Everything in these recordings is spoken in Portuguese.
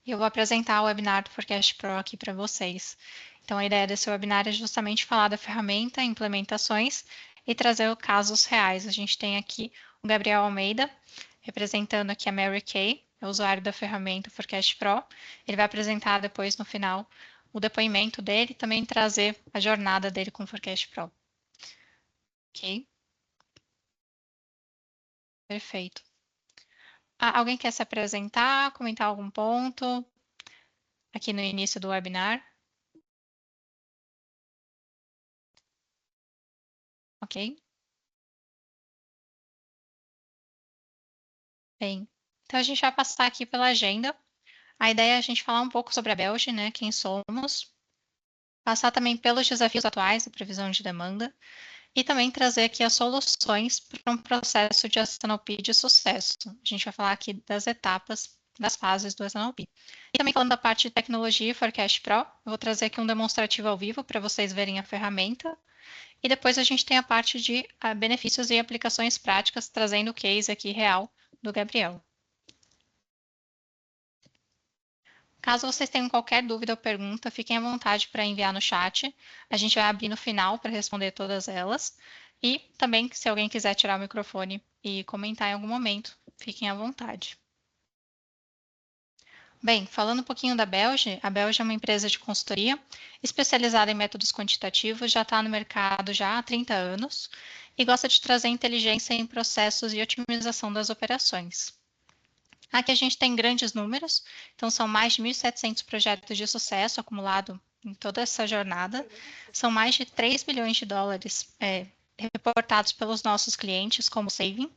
e eu vou apresentar o webinar do Forecast Pro aqui para vocês. Então, a ideia desse webinar é justamente falar da ferramenta, implementações e trazer casos reais. A gente tem aqui o Gabriel Almeida, representando aqui a Mary Kay, é o usuário da ferramenta Forecast Pro. Ele vai apresentar depois, no final, o depoimento dele e também trazer a jornada dele com o Forecast Pro. Ok? Perfeito. Alguém quer se apresentar, comentar algum ponto aqui no início do webinar? Ok? Bem, então a gente vai passar aqui pela agenda. A ideia é a gente falar um pouco sobre a Belge, né? Quem somos, passar também pelos desafios atuais da previsão de demanda e também trazer aqui as soluções para um processo de S&OP de sucesso. A gente vai falar aqui das etapas, das fases do S&OP. E também falando da parte de tecnologia e Forecast Pro, eu vou trazer aqui um demonstrativo ao vivo para vocês verem a ferramenta. E depois a gente tem a parte de benefícios e aplicações práticas, trazendo o case aqui real do Gabriel. Caso vocês tenham qualquer dúvida ou pergunta, fiquem à vontade para enviar no chat. A gente vai abrir no final para responder todas elas. E também, se alguém quiser tirar o microfone e comentar em algum momento, fiquem à vontade. Bem, falando um pouquinho da Belge, a Belge é uma empresa de consultoria especializada em métodos quantitativos, já está no mercado já há 30 anos e gosta de trazer inteligência em processos e otimização das operações. Aqui a gente tem grandes números, então são mais de 1.700 projetos de sucesso acumulado em toda essa jornada, são mais de 3 bilhões de dólares reportados pelos nossos clientes como saving,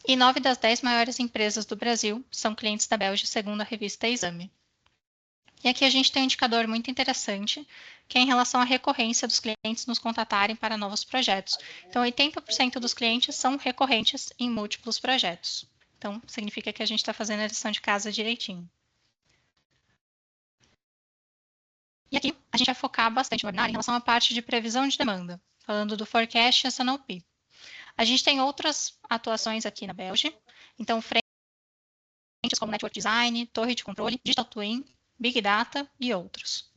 e 9 das 10 maiores empresas do Brasil são clientes da Belge, segundo a revista Exame. E aqui a gente tem um indicador muito interessante, que é em relação à recorrência dos clientes nos contatarem para novos projetos. Então, 80% dos clientes são recorrentes em múltiplos projetos. Então, significa que a gente está fazendo a lição de casa direitinho. E aqui a gente vai focar bastante no webinar em relação à parte de previsão de demanda, falando do Forecast e S&OP. A gente tem outras atuações aqui na Belge, então frentes como Network Design, Torre de Controle, Digital Twin, Big Data e outros.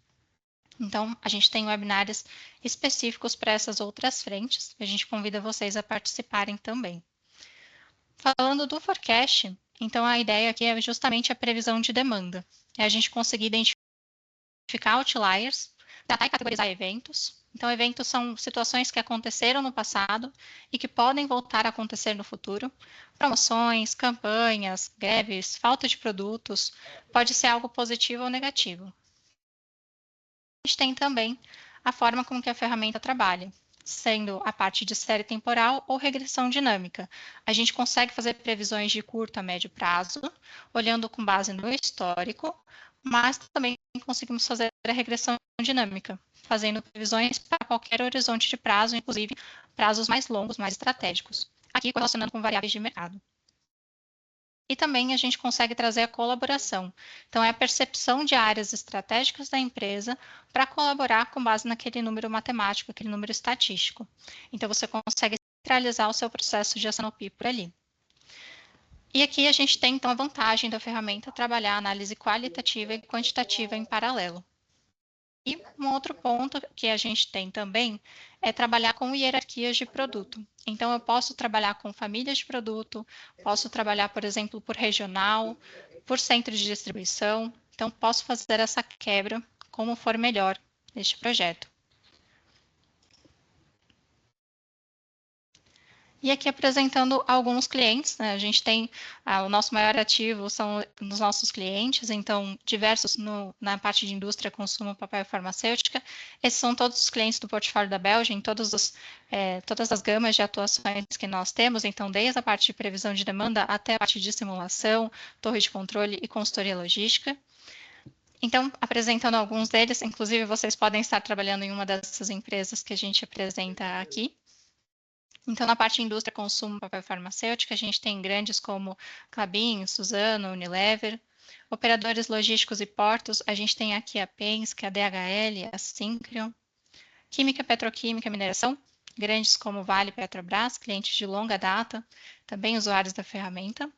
Então, a gente tem webinars específicos para essas outras frentes, e a gente convida vocês a participarem também. Falando do forecast, então a ideia aqui é justamente a previsão de demanda. É a gente conseguir identificar outliers, tratar e categorizar eventos. Então, eventos são situações que aconteceram no passado e que podem voltar a acontecer no futuro. Promoções, campanhas, greves, falta de produtos, pode ser algo positivo ou negativo. A gente tem também a forma como que a ferramenta trabalha, sendo a parte de série temporal ou regressão dinâmica. A gente consegue fazer previsões de curto a médio prazo, olhando com base no histórico, mas também conseguimos fazer a regressão dinâmica, fazendo previsões para qualquer horizonte de prazo, inclusive prazos mais longos, mais estratégicos. Aqui correlacionando com variáveis de mercado. E também a gente consegue trazer a colaboração. Então, é a percepção de áreas estratégicas da empresa para colaborar com base naquele número matemático, aquele número estatístico. Então, você consegue centralizar o seu processo de S&OP por ali. E aqui a gente tem, então, a vantagem da ferramenta trabalhar análise qualitativa e quantitativa em paralelo. E um outro ponto que a gente tem também é trabalhar com hierarquias de produto. Então, eu posso trabalhar com famílias de produto, posso trabalhar, por exemplo, por regional, por centro de distribuição. Então, posso fazer essa quebra como for melhor neste projeto. E aqui apresentando alguns clientes, né? A gente tem o nosso maior ativo são os nossos clientes, então diversos na parte de indústria, consumo, papel e farmacêutica. Esses são todos os clientes do portfólio da Belge, em todas as gamas de atuações que nós temos, então desde a parte de previsão de demanda até a parte de simulação, torre de controle e consultoria logística. Então, apresentando alguns deles, inclusive vocês podem estar trabalhando em uma dessas empresas que a gente apresenta aqui. Então, na parte de indústria, consumo, papel farmacêutica, a gente tem grandes como Klabin, Suzano, Unilever. Operadores logísticos e portos, a gente tem aqui a Penske, a DHL, a Syncreon. Química, petroquímica, mineração, grandes como Vale, Petrobras, clientes de longa data, também usuários da ferramenta.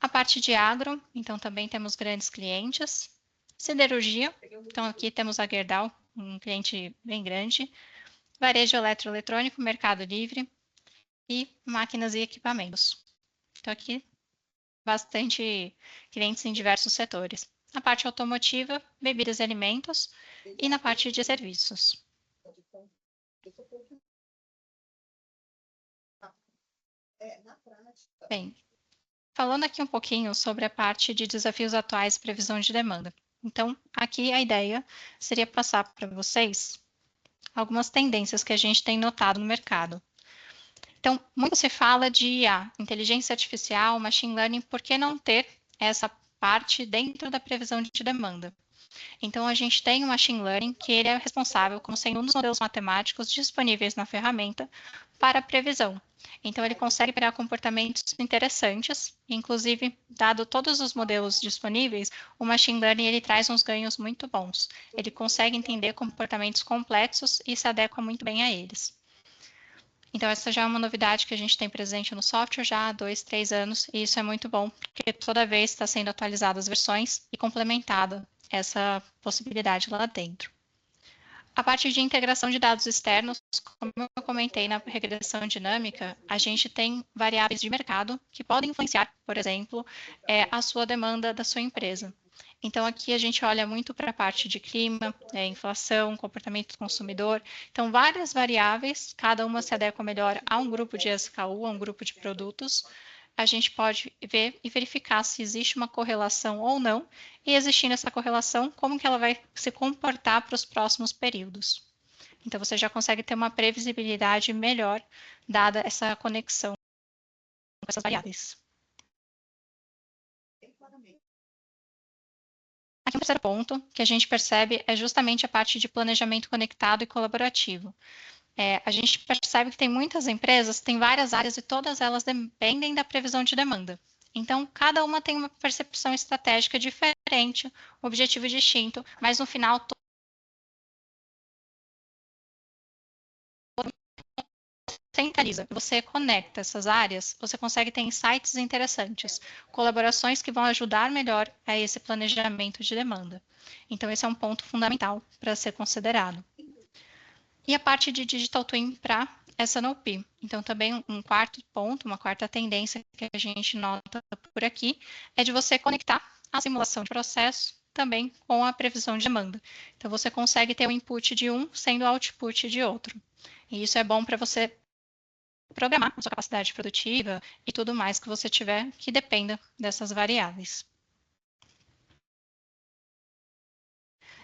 A parte de agro, então também temos grandes clientes. Siderurgia, então aqui temos a Gerdau, um cliente bem grande. Varejo eletroeletrônico, Mercado Livre e máquinas e equipamentos. Então aqui bastante clientes em diversos setores. Na parte automotiva, bebidas e alimentos e na parte de serviços. Bem, falando aqui um pouquinho sobre a parte de desafios atuais e previsão de demanda. Então, aqui a ideia seria passar para vocês algumas tendências que a gente tem notado no mercado. Então, muito se fala de IA, inteligência artificial, machine learning, por que não ter essa parte dentro da previsão de demanda? Então, a gente tem o machine learning, que ele é responsável como sendo um dos modelos matemáticos disponíveis na ferramenta para a previsão. Então, ele consegue pegar comportamentos interessantes, inclusive, dado todos os modelos disponíveis, o machine learning ele traz uns ganhos muito bons. Ele consegue entender comportamentos complexos e se adequa muito bem a eles. Então, essa já é uma novidade que a gente tem presente no software já há 2, 3 anos, e isso é muito bom, porque toda vez está sendo atualizadas as versões e complementada essa possibilidade lá dentro. A parte de integração de dados externos, como eu comentei na regressão dinâmica, a gente tem variáveis de mercado que podem influenciar, por exemplo, a sua demanda da sua empresa. Então, aqui a gente olha muito para a parte de clima, inflação, comportamento do consumidor. Então, várias variáveis, cada uma se adequa melhor a um grupo de SKU, a um grupo de produtos. A gente pode ver e verificar se existe uma correlação ou não, e existindo essa correlação, como que ela vai se comportar para os próximos períodos. Então, você já consegue ter uma previsibilidade melhor, dada essa conexão com essas variáveis. Aqui um terceiro ponto que a gente percebe é justamente a parte de planejamento conectado e colaborativo. A gente percebe que tem muitas empresas, tem várias áreas e todas elas dependem da previsão de demanda. Então, cada uma tem uma percepção estratégica diferente, objetivo distinto, mas no final centraliza. Você conecta essas áreas, você consegue ter insights interessantes, colaborações que vão ajudar melhor a esse planejamento de demanda. Então, esse é um ponto fundamental para ser considerado. E a parte de Digital Twin para S&OP. Então, também um quarto ponto, uma quarta tendência que a gente nota por aqui é de você conectar a simulação de processo também com a previsão de demanda. Então, você consegue ter o input de um sendo o output de outro. E isso é bom para você programar a sua capacidade produtiva e tudo mais que você tiver que dependa dessas variáveis.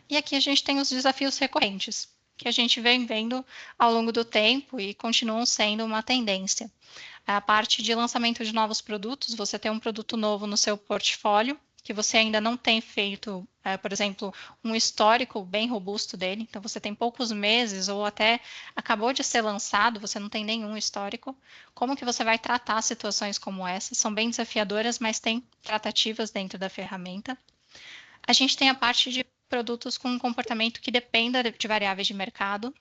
E aqui a gente tem os desafios recorrentes, que a gente vem vendo ao longo do tempo e continuam sendo uma tendência. A parte de lançamento de novos produtos, você tem um produto novo no seu portfólio, que você ainda não tem feito, por exemplo, um histórico bem robusto dele, então você tem poucos meses ou até acabou de ser lançado, você não tem nenhum histórico. Como que você vai tratar situações como essa? São bem desafiadoras, mas tem tratativas dentro da ferramenta. A gente tem a parte de produtos com um comportamento que dependa de variáveis de mercado.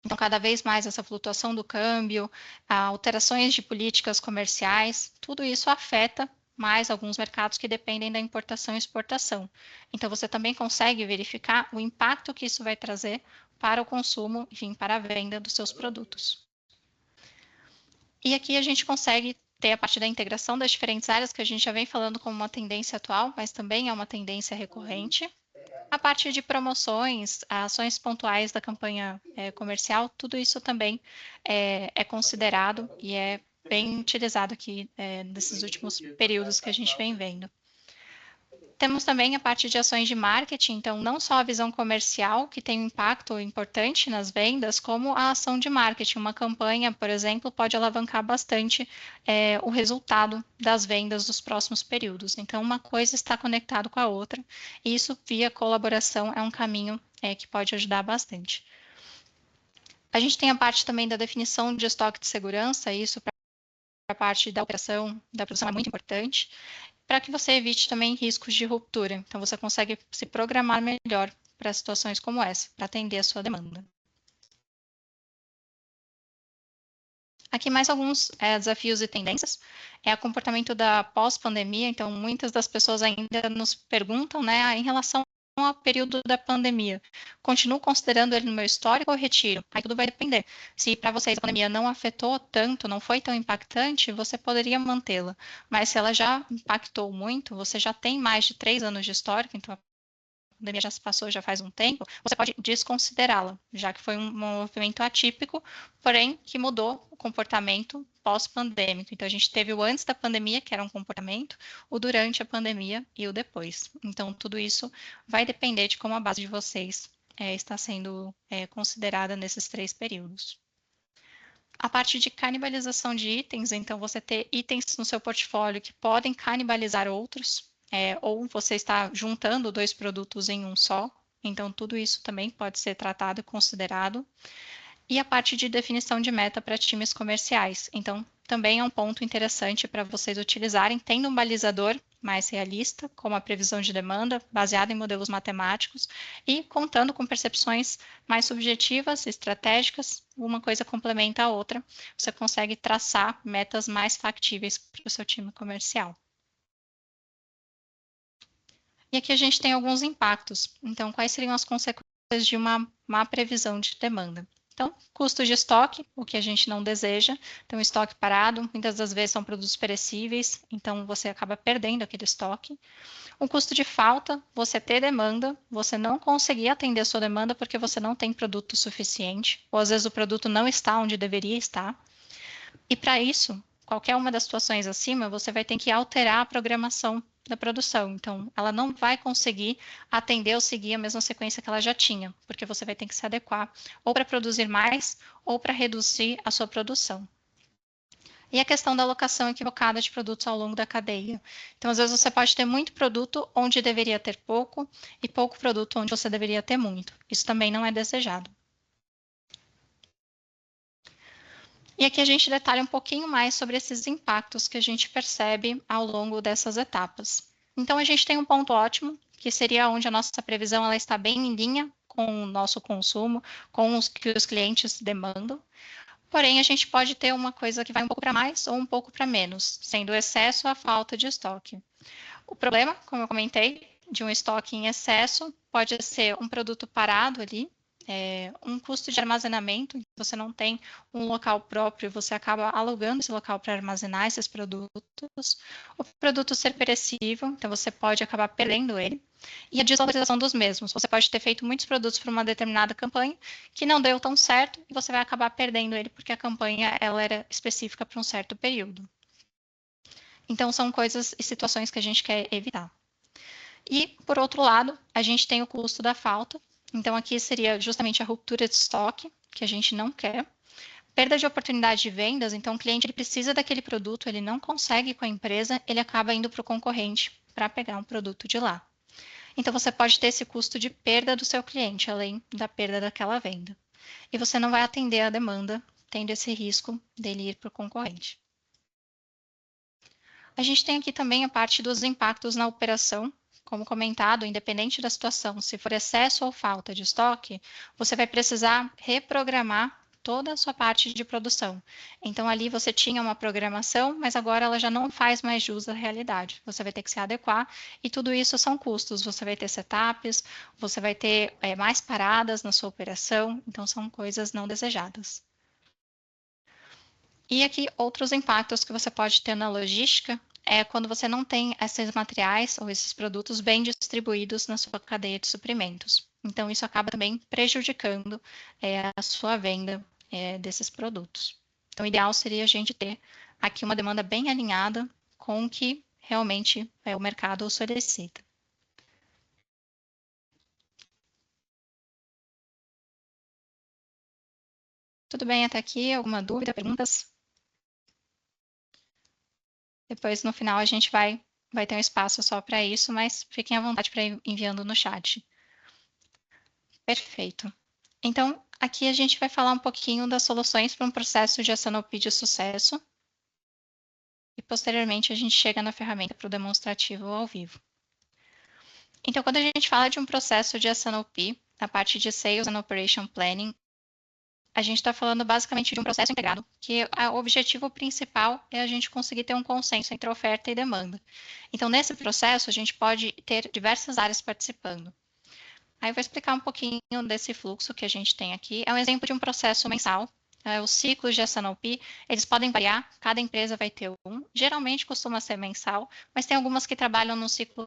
Então, cada vez mais essa flutuação do câmbio, alterações de políticas comerciais, tudo isso afeta mais alguns mercados que dependem da importação e exportação. Então, você também consegue verificar o impacto que isso vai trazer para o consumo, enfim, para a venda dos seus produtos. E aqui a gente consegue ter a parte da integração das diferentes áreas que a gente já vem falando como uma tendência atual, mas também é uma tendência recorrente. A parte de promoções, ações pontuais da campanha comercial, tudo isso também é considerado e é bem utilizado aqui nesses últimos períodos que a gente vem vendo. Temos também a parte de ações de marketing, então não só a visão comercial, que tem um impacto importante nas vendas, como a ação de marketing. Uma campanha, por exemplo, pode alavancar bastante o resultado das vendas dos próximos períodos. Então, uma coisa está conectada com a outra, e isso, via colaboração, é um caminho que pode ajudar bastante. A gente tem a parte também da definição de estoque de segurança, isso para a parte da operação, da produção é muito importante, para que você evite também riscos de ruptura. Então, você consegue se programar melhor para situações como essa, para atender a sua demanda. Aqui mais alguns desafios e tendências. É o comportamento da pós-pandemia, então muitas das pessoas ainda nos perguntam, né, em relação ao período da pandemia. Continuo considerando ele no meu histórico ou retiro? Aí tudo vai depender. Se para vocês a pandemia não afetou tanto, não foi tão impactante, você poderia mantê-la. Mas se ela já impactou muito, você já tem mais de 3 anos de histórico, então a pandemia já se passou, já faz um tempo, você pode desconsiderá-la, já que foi um movimento atípico, porém que mudou o comportamento pós-pandêmico. Então, a gente teve o antes da pandemia, que era um comportamento, o durante a pandemia e o depois. Então, tudo isso vai depender de como a base de vocês está sendo considerada nesses 3 períodos. A parte de canibalização de itens, então você ter itens no seu portfólio que podem canibalizar outros, ou você está juntando 2 produtos em um só, então tudo isso também pode ser tratado e considerado. E a parte de definição de meta para times comerciais. Então, também é um ponto interessante para vocês utilizarem, tendo um balizador mais realista, como a previsão de demanda, baseada em modelos matemáticos, e contando com percepções mais subjetivas, estratégicas, uma coisa complementa a outra, você consegue traçar metas mais factíveis para o seu time comercial. E aqui a gente tem alguns impactos. Então, quais seriam as consequências de uma má previsão de demanda? Então, custo de estoque, o que a gente não deseja. Então, estoque parado, muitas das vezes são produtos perecíveis, então você acaba perdendo aquele estoque. O custo de falta, você ter demanda, você não conseguir atender a sua demanda porque você não tem produto suficiente, ou às vezes o produto não está onde deveria estar. E para isso, qualquer uma das situações acima, você vai ter que alterar a programação da produção. Então, ela não vai conseguir atender ou seguir a mesma sequência que ela já tinha, porque você vai ter que se adequar ou para produzir mais ou para reduzir a sua produção. E a questão da alocação equivocada de produtos ao longo da cadeia. Então, às vezes, você pode ter muito produto onde deveria ter pouco e pouco produto onde você deveria ter muito. Isso também não é desejado. E aqui a gente detalha um pouquinho mais sobre esses impactos que a gente percebe ao longo dessas etapas. Então, a gente tem um ponto ótimo, que seria onde a nossa previsão ela está bem em linha com o nosso consumo, com os que os clientes demandam. Porém, a gente pode ter uma coisa que vai um pouco para mais ou um pouco para menos, sendo o excesso a falta de estoque. O problema, como eu comentei, de um estoque em excesso pode ser um produto parado ali, um custo de armazenamento, você não tem um local próprio, você acaba alugando esse local para armazenar esses produtos, o produto ser perecível, então você pode acabar perdendo ele, e a desvalorização dos mesmos, você pode ter feito muitos produtos para uma determinada campanha que não deu tão certo e você vai acabar perdendo ele porque a campanha ela era específica para um certo período. Então são coisas e situações que a gente quer evitar. E, por outro lado, a gente tem o custo da falta. Então, aqui seria justamente a ruptura de estoque, que a gente não quer. Perda de oportunidade de vendas, então o cliente ele precisa daquele produto, ele não consegue com a empresa, ele acaba indo para o concorrente para pegar um produto de lá. Então, você pode ter esse custo de perda do seu cliente, além da perda daquela venda. E você não vai atender a demanda, tendo esse risco dele ir para o concorrente. A gente tem aqui também a parte dos impactos na operação. Como comentado, independente da situação, se for excesso ou falta de estoque, você vai precisar reprogramar toda a sua parte de produção. Então, ali você tinha uma programação, mas agora ela já não faz mais jus à realidade. Você vai ter que se adequar e tudo isso são custos. Você vai ter setups, você vai ter mais paradas na sua operação, então são coisas não desejadas. E aqui outros impactos que você pode ter na logística é quando você não tem esses materiais ou esses produtos bem distribuídos na sua cadeia de suprimentos. Então, isso acaba também prejudicando a sua venda desses produtos. Então, o ideal seria a gente ter aqui uma demanda bem alinhada com o que realmente o mercado solicita. Tudo bem até aqui? Alguma dúvida, perguntas? Depois, no final, a gente vai ter um espaço só para isso, mas fiquem à vontade para ir enviando no chat. Perfeito. Então, aqui a gente vai falar um pouquinho das soluções para um processo de S&OP de sucesso. E, posteriormente, a gente chega na ferramenta para o demonstrativo ao vivo. Então, quando a gente fala de um processo de S&OP, a parte de Sales and Operation Planning, a gente está falando basicamente de um processo integrado, que o objetivo principal é a gente conseguir ter um consenso entre oferta e demanda. Então, nesse processo, a gente pode ter diversas áreas participando. Aí eu vou explicar um pouquinho desse fluxo que a gente tem aqui. É um exemplo de um processo mensal. Os ciclos de S&OP, eles podem variar, cada empresa vai ter um. Geralmente costuma ser mensal, mas tem algumas que trabalham no ciclo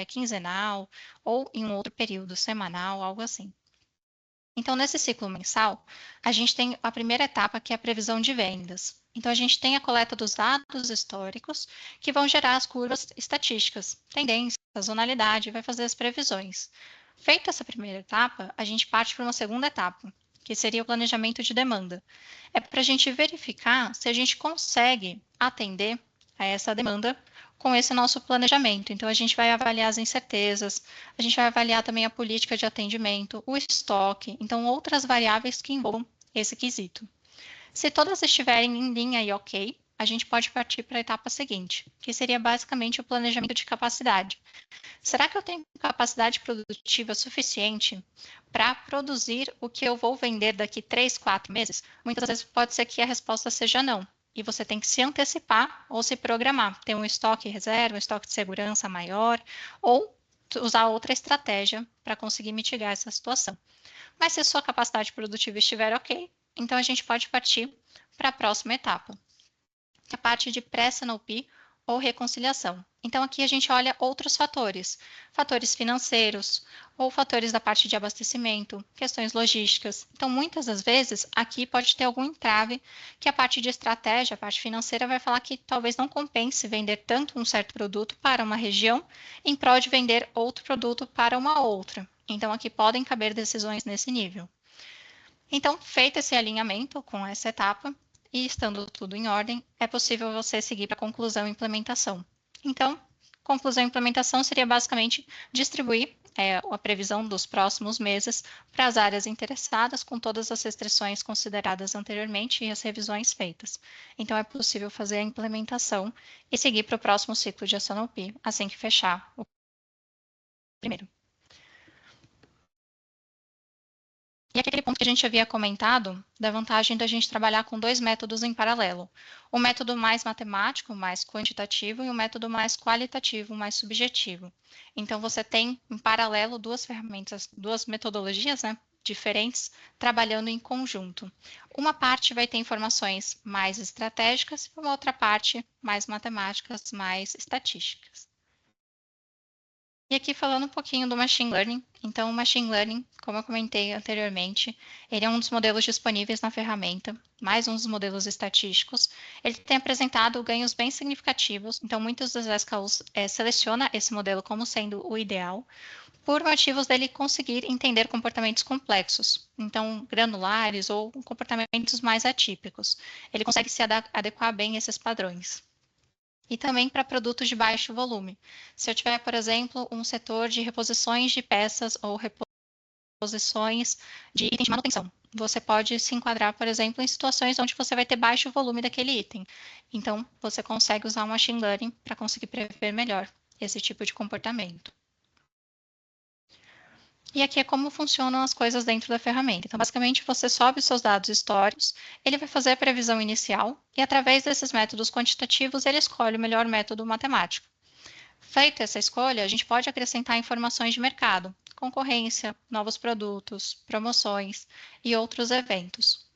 quinzenal ou em um outro período, semanal, algo assim. Então, nesse ciclo mensal, a gente tem a primeira etapa, que é a previsão de vendas. Então, a gente tem a coleta dos dados históricos, que vão gerar as curvas estatísticas, tendência, sazonalidade, vai fazer as previsões. Feita essa primeira etapa, a gente parte para uma segunda etapa, que seria o planejamento de demanda. É para a gente verificar se a gente consegue atender a essa demanda com esse nosso planejamento. Então, a gente vai avaliar as incertezas, a gente vai avaliar também a política de atendimento, o estoque, então outras variáveis que envolvam esse quesito. Se todas estiverem em linha e ok, a gente pode partir para a etapa seguinte, que seria basicamente o planejamento de capacidade. Será que eu tenho capacidade produtiva suficiente para produzir o que eu vou vender daqui 3, 4 meses? Muitas vezes pode ser que a resposta seja não. E você tem que se antecipar ou se programar, ter um estoque reserva, um estoque de segurança maior, ou usar outra estratégia para conseguir mitigar essa situação. Mas se a sua capacidade produtiva estiver ok, então a gente pode partir para a próxima etapa, a parte de pré-SNOP ou reconciliação. Então, aqui a gente olha outros fatores, fatores financeiros ou fatores da parte de abastecimento, questões logísticas. Então, muitas das vezes, aqui pode ter algum entrave que a parte de estratégia, a parte financeira, vai falar que talvez não compense vender tanto um certo produto para uma região em prol de vender outro produto para uma outra. Então, aqui podem caber decisões nesse nível. Então, feito esse alinhamento com essa etapa, e estando tudo em ordem, é possível você seguir para a conclusão e implementação. Então, conclusão e implementação seria basicamente distribuir a previsão dos próximos meses para as áreas interessadas, com todas as restrições consideradas anteriormente e as revisões feitas. Então, é possível fazer a implementação e seguir para o próximo ciclo de S&OP, assim que fechar o primeiro. E aquele ponto que a gente havia comentado, da vantagem da gente trabalhar com dois métodos em paralelo. O método mais matemático, mais quantitativo, e o método mais qualitativo, mais subjetivo. Então, você tem, em paralelo, duas ferramentas, duas metodologias, né, diferentes, trabalhando em conjunto. Uma parte vai ter informações mais estratégicas, e uma outra parte mais matemáticas, mais estatísticas. E aqui falando um pouquinho do Machine Learning. Então, o Machine Learning, como eu comentei anteriormente, ele é um dos modelos disponíveis na ferramenta, mais um dos modelos estatísticos. Ele tem apresentado ganhos bem significativos, então muitos dos SKUs seleciona esse modelo como sendo o ideal, por motivos dele conseguir entender comportamentos complexos, então granulares ou comportamentos mais atípicos. Ele consegue se adequar bem a esses padrões. E também para produtos de baixo volume. Se eu tiver, por exemplo, um setor de reposições de peças ou reposições de itens de manutenção, você pode se enquadrar, por exemplo, em situações onde você vai ter baixo volume daquele item. Então, você consegue usar o Machine Learning para conseguir prever melhor esse tipo de comportamento. E aqui é como funcionam as coisas dentro da ferramenta. Então, basicamente, você sobe os seus dados históricos, ele vai fazer a previsão inicial e, através desses métodos quantitativos, ele escolhe o melhor método matemático. Feita essa escolha, a gente pode acrescentar informações de mercado, concorrência, novos produtos, promoções e outros eventos.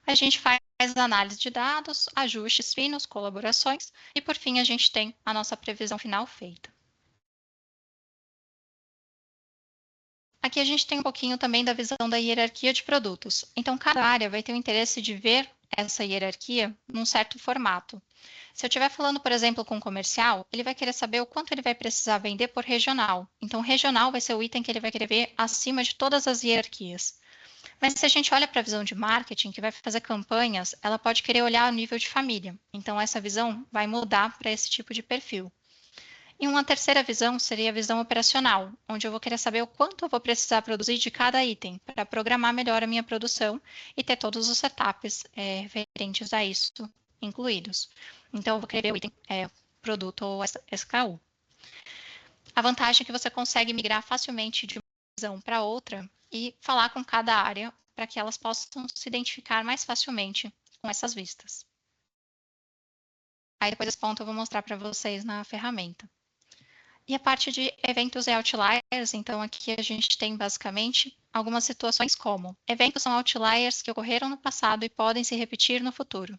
A gente faz análise de dados, ajustes finos, colaborações e, por fim, a gente tem a nossa previsão final feita. Aqui a gente tem um pouquinho também da visão da hierarquia de produtos. Então, cada área vai ter o interesse de ver essa hierarquia num certo formato. Se eu estiver falando, por exemplo, com um comercial, ele vai querer saber o quanto ele vai precisar vender por regional. Então, regional vai ser o item que ele vai querer ver acima de todas as hierarquias. Mas se a gente olha para a visão de marketing, que vai fazer campanhas, ela pode querer olhar o nível de família. Então, essa visão vai mudar para esse tipo de perfil. E uma terceira visão seria a visão operacional, onde eu vou querer saber o quanto eu vou precisar produzir de cada item para programar melhor a minha produção e ter todos os setups referentes a isso incluídos. Então, eu vou querer ver o item produto ou SKU. A vantagem é que você consegue migrar facilmente de uma visão para outra e falar com cada área para que elas possam se identificar mais facilmente com essas vistas. Aí depois desse ponto eu vou mostrar para vocês na ferramenta. E a parte de eventos e outliers, então aqui a gente tem basicamente algumas situações como eventos são outliers que ocorreram no passado e podem se repetir no futuro.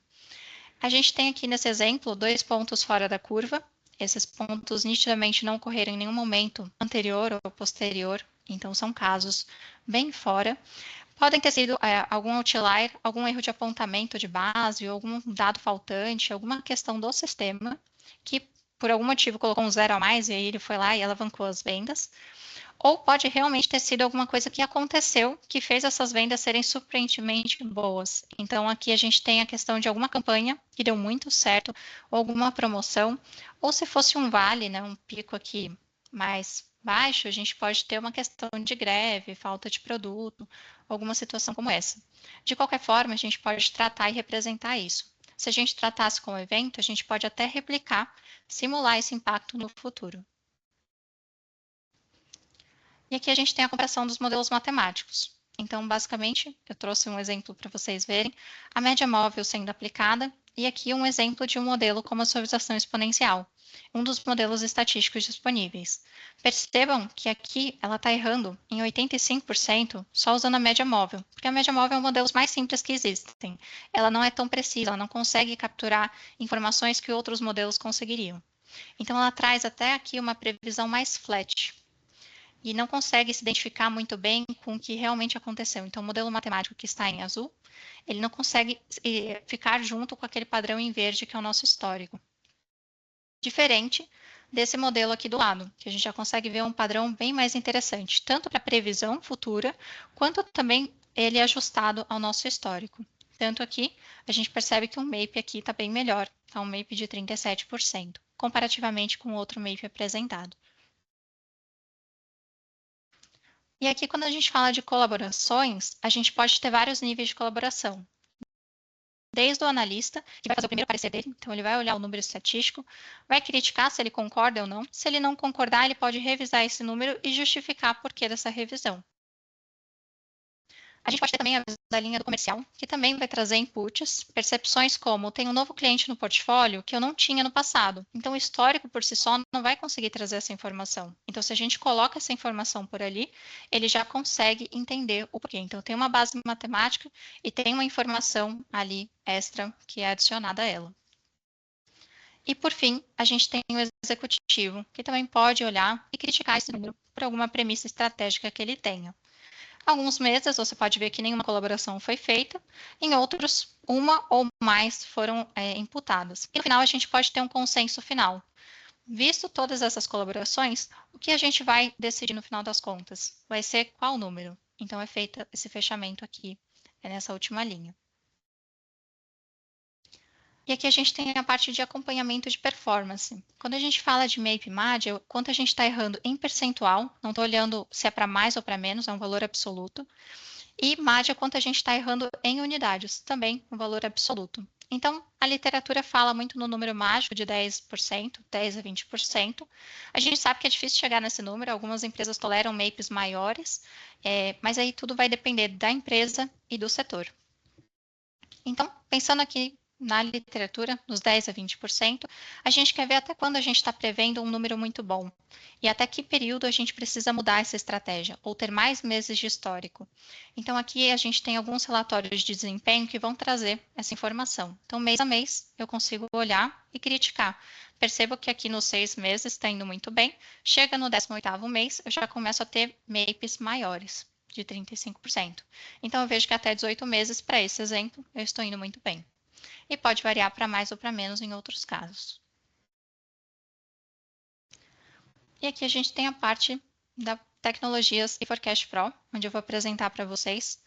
A gente tem aqui nesse exemplo 2 pontos fora da curva. Esses pontos nitidamente não ocorreram em nenhum momento anterior ou posterior, então são casos bem fora. Podem ter sido algum outlier, algum erro de apontamento de base, algum dado faltante, alguma questão do sistema que por algum motivo colocou um 0 a mais e aí ele foi lá e alavancou as vendas. Ou pode realmente ter sido alguma coisa que aconteceu que fez essas vendas serem surpreendentemente boas. Então, aqui a gente tem a questão de alguma campanha que deu muito certo, ou alguma promoção, ou se fosse um vale, né, um pico aqui mais baixo, a gente pode ter uma questão de greve, falta de produto, alguma situação como essa. De qualquer forma, a gente pode tratar e representar isso. Se a gente tratasse como evento, a gente pode até replicar, simular esse impacto no futuro. E aqui a gente tem a comparação dos modelos matemáticos. Então, basicamente, eu trouxe um exemplo para vocês verem, a média móvel sendo aplicada, e aqui um exemplo de um modelo como a suavização exponencial, um dos modelos estatísticos disponíveis. Percebam que aqui ela está errando em 85% só usando a média móvel, porque a média móvel é um dos modelos mais simples que existem. Ela não é tão precisa, ela não consegue capturar informações que outros modelos conseguiriam. Então, ela traz até aqui uma previsão mais flat, e não consegue se identificar muito bem com o que realmente aconteceu. Então, o modelo matemático que está em azul, ele não consegue ficar junto com aquele padrão em verde que é o nosso histórico. Diferente desse modelo aqui do lado, que a gente já consegue ver um padrão bem mais interessante, tanto para a previsão futura, quanto também ele ajustado ao nosso histórico. Tanto aqui, a gente percebe que um MAPE aqui está bem melhor, está um MAPE de 37%, comparativamente com o outro MAPE apresentado. E aqui, quando a gente fala de colaborações, a gente pode ter vários níveis de colaboração. Desde o analista, que vai fazer o primeiro parecer dele, então ele vai olhar o número estatístico, vai criticar se ele concorda ou não. Se ele não concordar, ele pode revisar esse número e justificar por que dessa revisão. A gente pode ter também a visão da linha do comercial, que também vai trazer inputs, percepções como tem um novo cliente no portfólio que eu não tinha no passado. Então, o histórico por si só não vai conseguir trazer essa informação. Então, se a gente coloca essa informação por ali, ele já consegue entender o porquê. Então, tem uma base matemática e tem uma informação ali extra que é adicionada a ela. E, por fim, a gente tem o executivo, que também pode olhar e criticar esse número por alguma premissa estratégica que ele tenha. Alguns meses você pode ver que nenhuma colaboração foi feita, em outros, uma ou mais foram imputadas. E no final a gente pode ter um consenso final. Visto todas essas colaborações, o que a gente vai decidir no final das contas? Vai ser qual número? Então é feito esse fechamento aqui, nessa última linha. E aqui a gente tem a parte de acompanhamento de performance. Quando a gente fala de MAPE MAD, é quanto a gente está errando em percentual, não estou olhando se é para mais ou para menos, é um valor absoluto. E MAD é quanto a gente está errando em unidades, também um valor absoluto. Então, a literatura fala muito no número mágico de 10%, 10 a 20%. A gente sabe que é difícil chegar nesse número, algumas empresas toleram MAPEs maiores, mas aí tudo vai depender da empresa e do setor. Então, pensando aqui na literatura, nos 10 a 20%, a gente quer ver até quando a gente está prevendo um número muito bom e até que período a gente precisa mudar essa estratégia ou ter mais meses de histórico. Então, aqui a gente tem alguns relatórios de desempenho que vão trazer essa informação. Então, mês a mês, eu consigo olhar e criticar. Percebo que aqui nos 6 meses está indo muito bem, chega no 18º mês, eu já começo a ter MAPEs maiores, de 35%. Então, eu vejo que até 18 meses, para esse exemplo, eu estou indo muito bem. E pode variar para mais ou para menos em outros casos. E aqui a gente tem a parte da Tecnologias e Forecast Pro, onde eu vou apresentar para vocês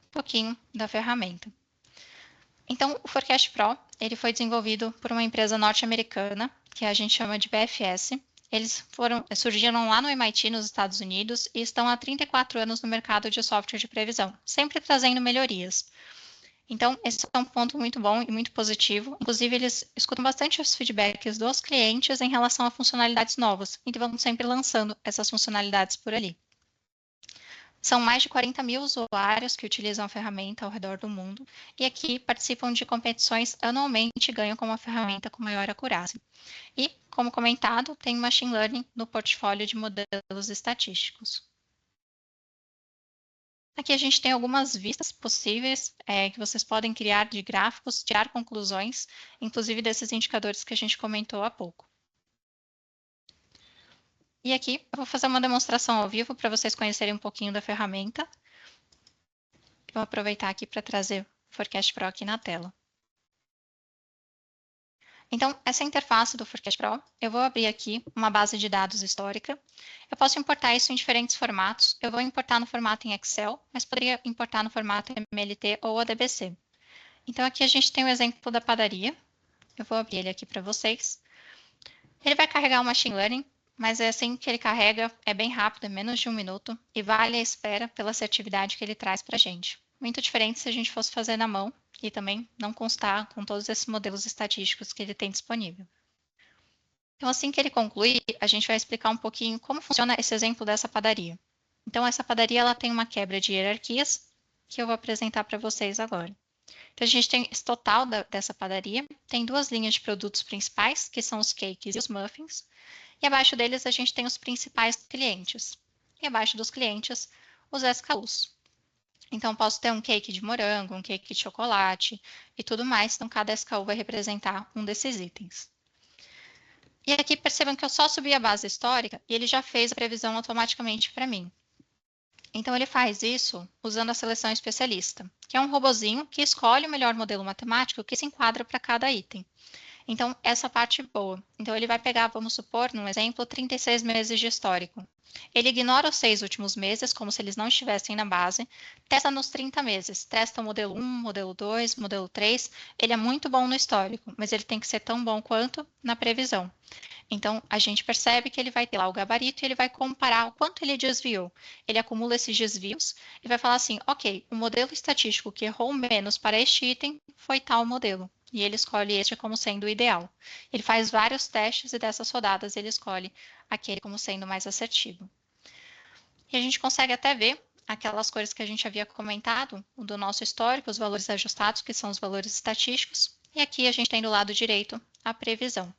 um pouquinho da ferramenta. Então, o Forecast Pro, ele foi desenvolvido por uma empresa norte-americana, que a gente chama de BFS. Eles surgiram lá no MIT, nos Estados Unidos, e estão há 34 anos no mercado de software de previsão, sempre trazendo melhorias. Então, esse é um ponto muito bom e muito positivo. Inclusive, eles escutam bastante os feedbacks dos clientes em relação a funcionalidades novas, e vão sempre lançando essas funcionalidades por ali. São mais de 40 mil usuários que utilizam a ferramenta ao redor do mundo e aqui participam de competições anualmente e ganham com uma ferramenta com maior acurácia. E, como comentado, tem Machine Learning no portfólio de modelos estatísticos. Aqui a gente tem algumas vistas possíveis que vocês podem criar de gráficos, tirar conclusões, inclusive desses indicadores que a gente comentou há pouco. E aqui eu vou fazer uma demonstração ao vivo para vocês conhecerem um pouquinho da ferramenta. Vou aproveitar aqui para trazer o Forecast Pro aqui na tela. Então, essa interface do Forecast Pro, eu vou abrir aqui uma base de dados histórica. Eu posso importar isso em diferentes formatos. Eu vou importar no formato em Excel, mas poderia importar no formato MLT ou ADBC. Então, aqui a gente tem o exemplo da padaria. Eu vou abrir ele aqui para vocês. Ele vai carregar o Machine Learning, mas é assim que ele carrega, é bem rápido, é menos de 1 minuto, e vale a espera pela assertividade que ele traz para a gente. Muito diferente se a gente fosse fazer na mão e também não constar com todos esses modelos estatísticos que ele tem disponível. Então, assim que ele concluir, a gente vai explicar um pouquinho como funciona esse exemplo dessa padaria. Então, essa padaria ela tem uma quebra de hierarquias, que eu vou apresentar para vocês agora. Então, a gente tem esse total dessa padaria, tem duas linhas de produtos principais, que são os cakes e os muffins, e abaixo deles a gente tem os principais clientes. E abaixo dos clientes, os SKUs. Então, posso ter um cake de morango, um cake de chocolate e tudo mais, então cada SKU vai representar um desses itens. E aqui percebam que eu só subi a base histórica e ele já fez a previsão automaticamente para mim. Então, ele faz isso usando a seleção especialista, que é um robozinho que escolhe o melhor modelo matemático que se enquadra para cada item. Então, essa parte é boa. Então, ele vai pegar, vamos supor, num exemplo, 36 meses de histórico. Ele ignora os 6 últimos meses, como se eles não estivessem na base, testa nos 30 meses, testa o modelo 1, modelo 2, modelo 3. Ele é muito bom no histórico, mas ele tem que ser tão bom quanto na previsão. Então, a gente percebe que ele vai ter lá o gabarito e ele vai comparar o quanto ele desviou. Ele acumula esses desvios e vai falar assim, ok, o modelo estatístico que errou menos para este item foi tal modelo. E ele escolhe este como sendo o ideal. Ele faz vários testes e dessas rodadas ele escolhe aquele como sendo mais assertivo. E a gente consegue até ver aquelas cores que a gente havia comentado, o do nosso histórico, os valores ajustados, que são os valores estatísticos. E aqui a gente tem do lado direito a previsão.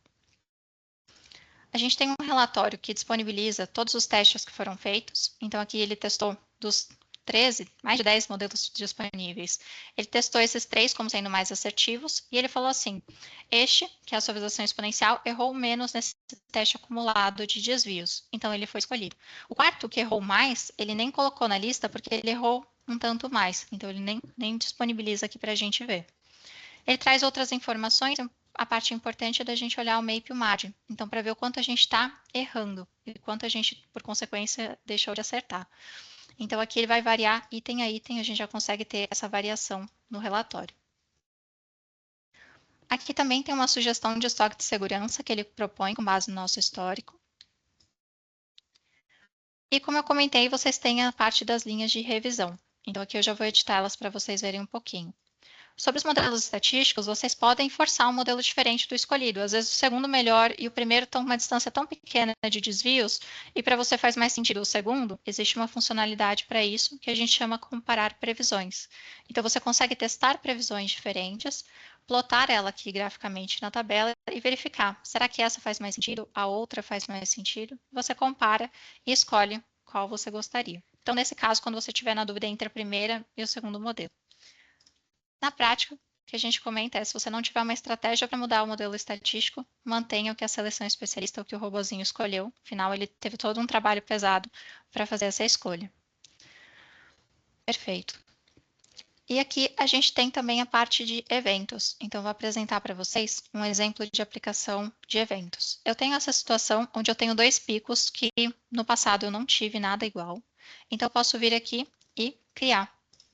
A gente tem um relatório que disponibiliza todos os testes que foram feitos. Então, aqui ele testou dos 13, mais de 10 modelos disponíveis. Ele testou esses 3 como sendo mais assertivos e ele falou assim, este, que é a suavização exponencial, errou menos nesse teste acumulado de desvios. Então, ele foi escolhido. O quarto, que errou mais, ele nem colocou na lista porque ele errou um tanto mais. Então, ele nem disponibiliza aqui para a gente ver. Ele traz outras informações, a parte importante é da gente olhar o MAPE e o MARGIN. Então, para ver o quanto a gente está errando e quanto a gente, por consequência, deixou de acertar. Então, aqui ele vai variar item a item, a gente já consegue ter essa variação no relatório. Aqui também tem uma sugestão de estoque de segurança que ele propõe com base no nosso histórico. E como eu comentei, vocês têm a parte das linhas de revisão. Então, aqui eu já vou editá-las para vocês verem um pouquinho. Sobre os modelos estatísticos, vocês podem forçar um modelo diferente do escolhido. Às vezes o segundo melhor e o primeiro estão com uma distância tão pequena de desvios, e para você faz mais sentido o segundo, existe uma funcionalidade para isso que a gente chama comparar previsões. Então você consegue testar previsões diferentes, plotar ela aqui graficamente na tabela e verificar, será que essa faz mais sentido, a outra faz mais sentido? Você compara e escolhe qual você gostaria. Então, nesse caso, quando você estiver na dúvida entre a primeira e o segundo modelo. Na prática, o que a gente comenta é, se você não tiver uma estratégia para mudar o modelo estatístico, mantenha o que a seleção especialista, o que o robozinho escolheu. Afinal, ele teve todo um trabalho pesado para fazer essa escolha. Perfeito. E aqui a gente tem também a parte de eventos. Então, eu vou apresentar para vocês um exemplo de aplicação de eventos. Eu tenho essa situação onde eu tenho 2 picos que no passado eu não tive nada igual. Então, eu posso vir aqui e criar.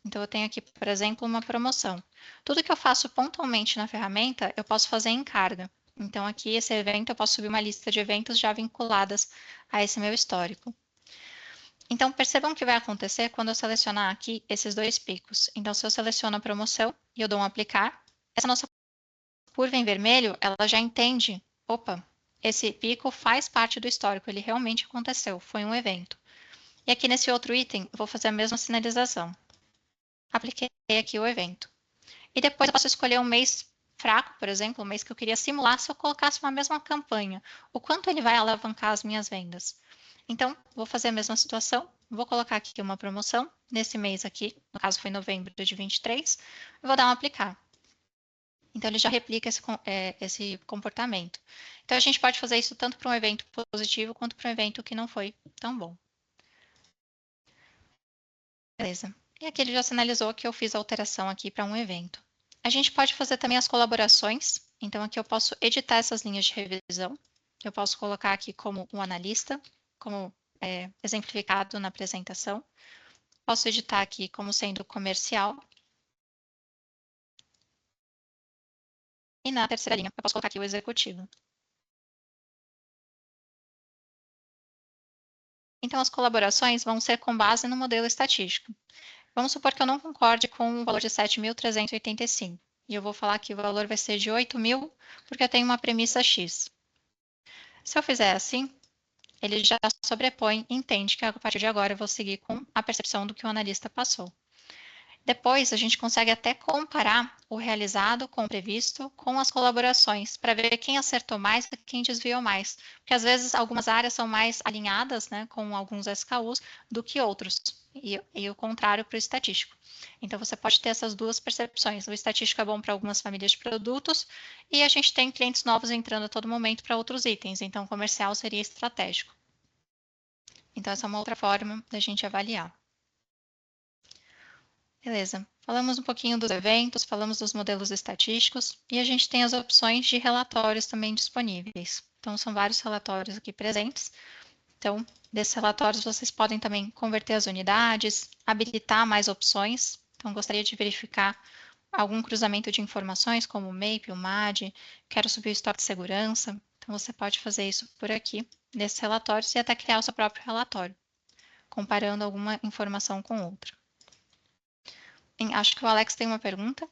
Então, eu tenho aqui, por exemplo, uma promoção. Tudo que eu faço pontualmente na ferramenta, eu posso fazer em carga. Então, aqui, esse evento, eu posso subir uma lista de eventos já vinculadas a esse meu histórico. Então, percebam o que vai acontecer quando eu selecionar aqui esses 2 picos. Então, se eu seleciono a promoção e eu dou um aplicar, essa nossa curva em vermelho, ela já entende, opa, esse pico faz parte do histórico, ele realmente aconteceu, foi um evento. E aqui nesse outro item, eu vou fazer a mesma sinalização. Apliquei aqui o evento. E depois eu posso escolher um mês fraco, por exemplo, um mês que eu queria simular se eu colocasse uma mesma campanha. O quanto ele vai alavancar as minhas vendas. Então, vou fazer a mesma situação. Vou colocar aqui uma promoção. Nesse mês aqui, no caso foi novembro de 23, eu vou dar um aplicar. Então, ele já replica esse comportamento. Então, a gente pode fazer isso tanto para um evento positivo quanto para um evento que não foi tão bom. Beleza. E aqui ele já sinalizou que eu fiz a alteração aqui para um evento. A gente pode fazer também as colaborações. Então, aqui eu posso editar essas linhas de revisão. Eu posso colocar aqui como um analista, como exemplificado na apresentação. Posso editar aqui como sendo comercial. E na terceira linha, eu posso colocar aqui o executivo. Então, as colaborações vão ser com base no modelo estatístico. Vamos supor que eu não concorde com o valor de 7.385. E eu vou falar que o valor vai ser de 8.000, porque eu tenho uma premissa X. Se eu fizer assim, ele já sobrepõe e entende que a partir de agora eu vou seguir com a percepção do que o analista passou. Depois, a gente consegue até comparar o realizado com o previsto com as colaborações, para ver quem acertou mais e quem desviou mais. Porque às vezes algumas áreas são mais alinhadas, né, com alguns SKUs do que outros, e o contrário para o estatístico. Então, você pode ter essas duas percepções. O estatístico é bom para algumas famílias de produtos, e a gente tem clientes novos entrando a todo momento para outros itens. Então, comercial seria estratégico. Então, essa é uma outra forma da gente avaliar. Beleza. Falamos um pouquinho dos eventos, falamos dos modelos estatísticos e a gente tem as opções de relatórios também disponíveis. Então, são vários relatórios aqui presentes. Então, desses relatórios, vocês podem também converter as unidades, habilitar mais opções. Então, gostaria de verificar algum cruzamento de informações, como o MAPE, o MAD, quero subir o estoque de segurança. Então, você pode fazer isso por aqui, nesses relatórios, e até criar o seu próprio relatório, comparando alguma informação com outra. Acho que o Alex tem uma pergunta.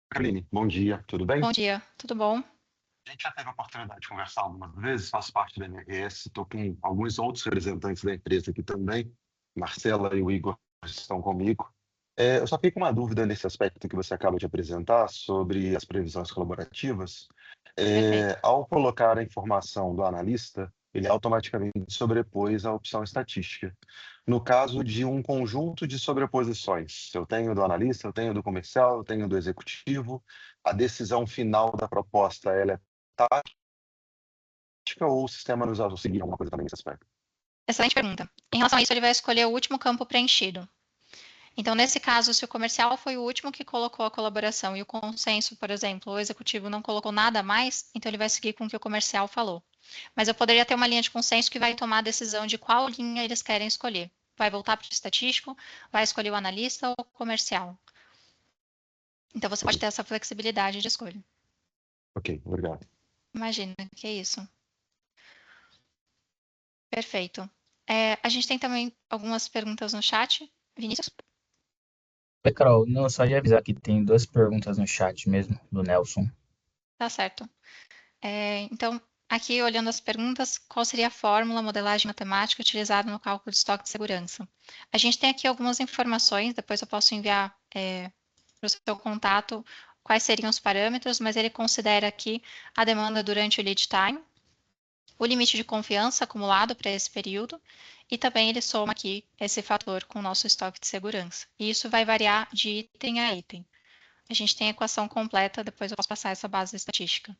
Aline, bom dia, tudo bem? Bom dia, tudo bom? A gente já teve a oportunidade de conversar algumas vezes, faço parte da MRS, estou com alguns outros representantes da empresa aqui também, Marcela e o Igor estão comigo. Eu só fiquei com uma dúvida nesse aspecto que você acaba de apresentar sobre as previsões colaborativas. Perfeito. Ao colocar a informação do analista, ele automaticamente sobrepôs a opção estatística. No caso de um conjunto de sobreposições, eu tenho do analista, eu tenho do comercial, eu tenho do executivo, a decisão final da proposta ela é tática ou o sistema nos auxilia alguma coisa também nesse aspecto? Excelente pergunta. Em relação a isso, ele vai escolher o último campo preenchido. Então, nesse caso, se o comercial foi o último que colocou a colaboração e o consenso, por exemplo, o executivo não colocou nada a mais, então ele vai seguir com o que o comercial falou. Mas eu poderia ter uma linha de consenso que vai tomar a decisão de qual linha eles querem escolher. Vai voltar para o estatístico, vai escolher o analista ou o comercial. Então, você pode ter essa flexibilidade de escolha. Ok, obrigado. Imagina, que é isso. Perfeito. A gente tem também algumas perguntas no chat. Vinícius? Oi, Carol. Não, só de avisar que tem duas perguntas no chat mesmo, do Nelson. Tá certo. Então, aqui olhando as perguntas, qual seria a fórmula, modelagem matemática utilizada no cálculo de estoque de segurança? A gente tem aqui algumas informações, depois eu posso enviar para o seu contato quais seriam os parâmetros, mas ele considera aqui a demanda durante o lead time, o limite de confiança acumulado para esse período, e também ele soma aqui esse fator com o nosso estoque de segurança. E isso vai variar de item a item. A gente tem a equação completa, depois eu posso passar essa base estatística.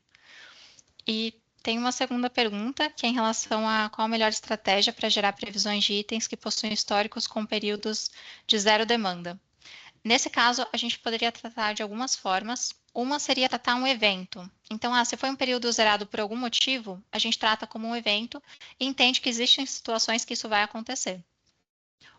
E tem uma segunda pergunta, que é em relação a qual a melhor estratégia para gerar previsões de itens que possuem históricos com períodos de zero demanda. Nesse caso, a gente poderia tratar de algumas formas. Uma seria tratar um evento. Então, se foi um período zerado por algum motivo, a gente trata como um evento e entende que existem situações que isso vai acontecer.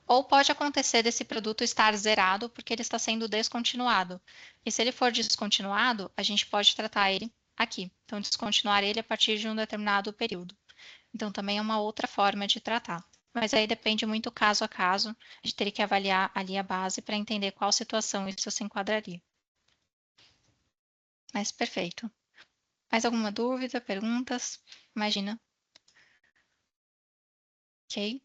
Ou pode acontecer desse produto estar zerado porque ele está sendo descontinuado. E se ele for descontinuado, a gente pode tratar ele aqui. Então, descontinuar ele a partir de um determinado período. Então, também é uma outra forma de tratar. Mas aí depende muito caso a caso. A gente teria que avaliar ali a base para entender qual situação isso se enquadraria. Mas perfeito. Mais alguma dúvida, perguntas? Imagina. Ok.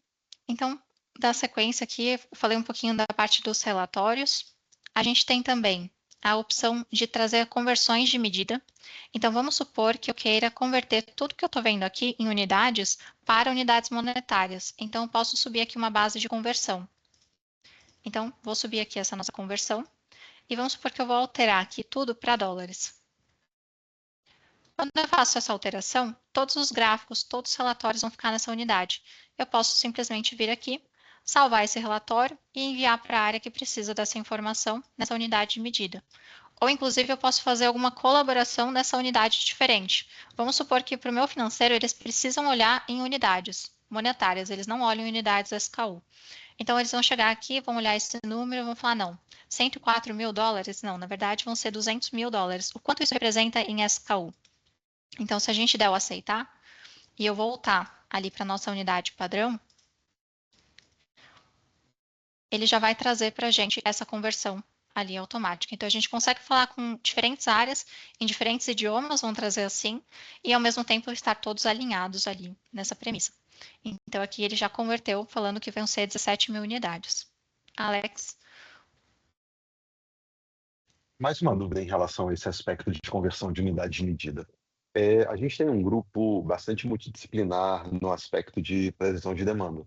Então, da sequência aqui, eu falei um pouquinho da parte dos relatórios. A gente tem também a opção de trazer conversões de medida. Então, vamos supor que eu queira converter tudo que eu estou vendo aqui em unidades para unidades monetárias. Então, eu posso subir aqui uma base de conversão. Então, vou subir aqui essa nossa conversão. E vamos supor que eu vou alterar aqui tudo para dólares. Quando eu faço essa alteração, todos os gráficos, todos os relatórios vão ficar nessa unidade. Eu posso simplesmente vir aqui, salvar esse relatório e enviar para a área que precisa dessa informação nessa unidade de medida. Ou, inclusive, eu posso fazer alguma colaboração nessa unidade diferente. Vamos supor que para o meu financeiro eles precisam olhar em unidades monetárias, eles não olham em unidades SKU. Então, eles vão chegar aqui, vão olhar esse número e vão falar, não, 104 mil dólares? Não, na verdade vão ser 200 mil dólares. O quanto isso representa em SKU? Então, se a gente der o aceitar, e eu voltar ali para a nossa unidade padrão, ele já vai trazer para a gente essa conversão ali automática. Então, a gente consegue falar com diferentes áreas, em diferentes idiomas, vão trazer assim, e ao mesmo tempo estar todos alinhados ali nessa premissa. Então, aqui ele já converteu, falando que vão ser 17 mil unidades. Alex? Mais uma dúvida em relação a esse aspecto de conversão de unidade de medida. A gente tem um grupo bastante multidisciplinar no aspecto de previsão de demanda.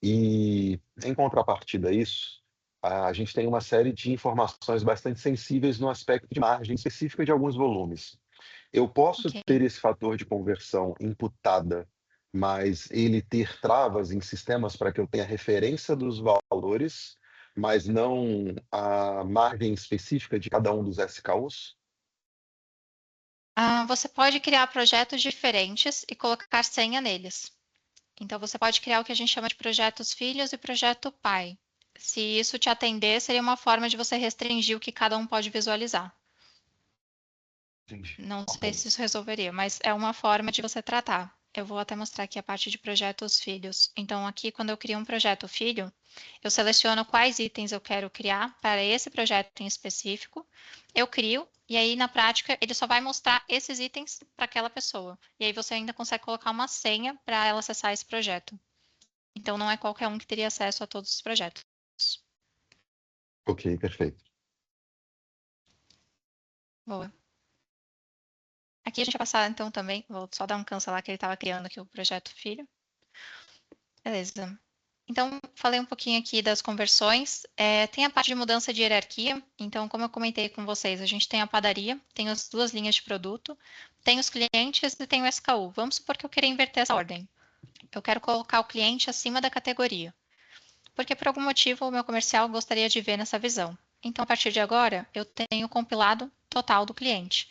E, em contrapartida a isso, a gente tem uma série de informações bastante sensíveis no aspecto de margem específica de alguns volumes. Eu posso Ok. ter esse fator de conversão imputada, mas ele ter travas em sistemas para que eu tenha referência dos valores, mas não a margem específica de cada um dos SKUs? Você pode criar projetos diferentes e colocar senha neles. Então, você pode criar o que a gente chama de projetos filhos e projeto pai. Se isso te atender, seria uma forma de você restringir o que cada um pode visualizar. Entendi. Não sei Ok. se isso resolveria, mas é uma forma de você tratar. Eu vou até mostrar aqui a parte de projetos filhos. Então, aqui, quando eu crio um projeto filho, eu seleciono quais itens eu quero criar para esse projeto em específico. Eu crio, e aí, na prática, ele só vai mostrar esses itens para aquela pessoa. E aí, você ainda consegue colocar uma senha para ela acessar esse projeto. Então, não é qualquer um que teria acesso a todos os projetos. Ok, perfeito. Boa. Aqui a gente vai passar, então, também, vou só dar um cancelar que ele estava criando aqui o projeto filho. Beleza. Então, falei um pouquinho aqui das conversões. Tem a parte de mudança de hierarquia. Então, como eu comentei com vocês, a gente tem a padaria, tem as duas linhas de produto, tem os clientes e tem o SKU. Vamos supor que eu queria inverter essa ordem. Eu quero colocar o cliente acima da categoria, porque por algum motivo o meu comercial gostaria de ver nessa visão. Então, a partir de agora, eu tenho o compilado total do cliente.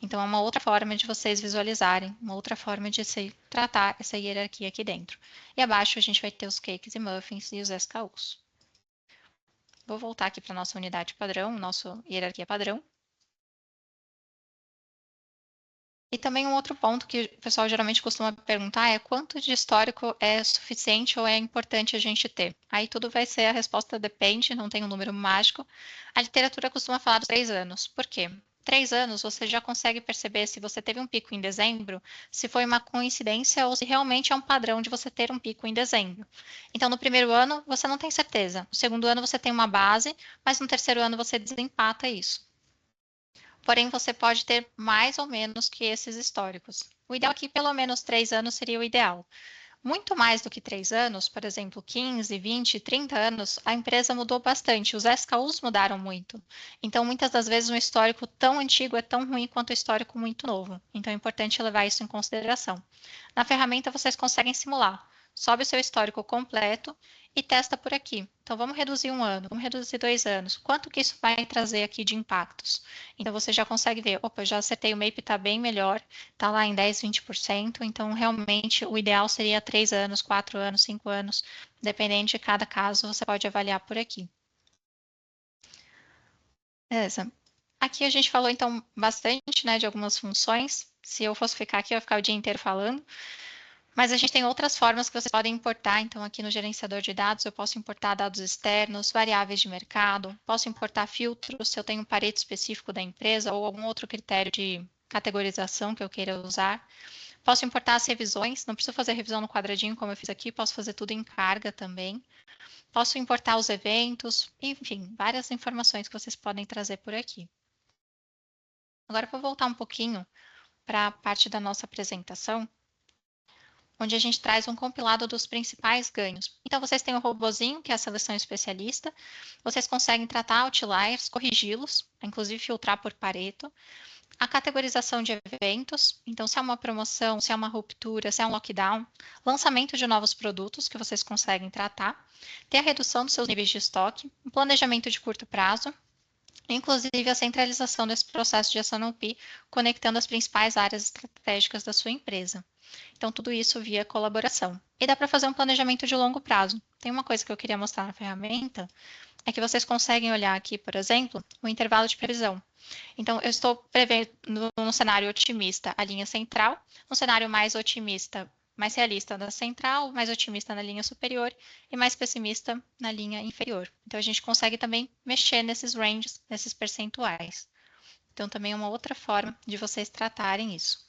Então, é uma outra forma de vocês visualizarem, uma outra forma de se tratar essa hierarquia aqui dentro. E abaixo a gente vai ter os cakes e muffins e os SKUs. Vou voltar aqui para a nossa unidade padrão, nossa hierarquia padrão. E também um outro ponto que o pessoal geralmente costuma perguntar é quanto de histórico é suficiente ou é importante a gente ter? Aí tudo vai ser a resposta depende, não tem um número mágico. A literatura costuma falar dos 3 anos. Por quê? 3 anos você já consegue perceber se você teve um pico em dezembro, se foi uma coincidência ou se realmente é um padrão de você ter um pico em dezembro. Então, no primeiro ano, você não tem certeza. No segundo ano, você tem uma base, mas no terceiro ano, você desempata isso. Porém, você pode ter mais ou menos que esses históricos. O ideal aqui, pelo menos 3 anos seria o ideal. Muito mais do que 3 anos, por exemplo, 15, 20, 30 anos, a empresa mudou bastante, os SKUs mudaram muito. Então, muitas das vezes, um histórico tão antigo é tão ruim quanto um histórico muito novo. Então, é importante levar isso em consideração. Na ferramenta, vocês conseguem simular. Sobe o seu histórico completo e testa por aqui. Então, vamos reduzir 1 ano, vamos reduzir 2 anos. Quanto que isso vai trazer aqui de impactos? Então, você já consegue ver, opa, eu já acertei, o MAPE está bem melhor, está lá em 10, 20%. Então, realmente, o ideal seria 3 anos, 4 anos, 5 anos. Dependendo de cada caso, você pode avaliar por aqui. Beleza. Aqui a gente falou, então, bastante, né, de algumas funções. Se eu fosse ficar aqui, eu ia ficar o dia inteiro falando. Mas a gente tem outras formas que vocês podem importar. Então, aqui no gerenciador de dados, eu posso importar dados externos, variáveis de mercado, posso importar filtros, se eu tenho um pareto específico da empresa ou algum outro critério de categorização que eu queira usar. Posso importar as revisões, não preciso fazer revisão no quadradinho como eu fiz aqui, posso fazer tudo em carga também. Posso importar os eventos, enfim, várias informações que vocês podem trazer por aqui. Agora eu vou voltar um pouquinho para a parte da nossa apresentação, onde a gente traz um compilado dos principais ganhos. Então, vocês têm o robozinho, que é a seleção especialista, vocês conseguem tratar outliers, corrigi-los, inclusive filtrar por Pareto, a categorização de eventos, então se é uma promoção, se é uma ruptura, se é um lockdown, lançamento de novos produtos que vocês conseguem tratar, ter a redução dos seus níveis de estoque, um planejamento de curto prazo, inclusive a centralização desse processo de S&OP, conectando as principais áreas estratégicas da sua empresa. Então, tudo isso via colaboração. E dá para fazer um planejamento de longo prazo. Tem uma coisa que eu queria mostrar na ferramenta, é que vocês conseguem olhar aqui, por exemplo, o intervalo de previsão. Então, eu estou prevendo no cenário otimista a linha central, no cenário mais otimista, mais realista da central, mais otimista na linha superior e mais pessimista na linha inferior. Então, a gente consegue também mexer nesses ranges, nesses percentuais. Então, também é uma outra forma de vocês tratarem isso.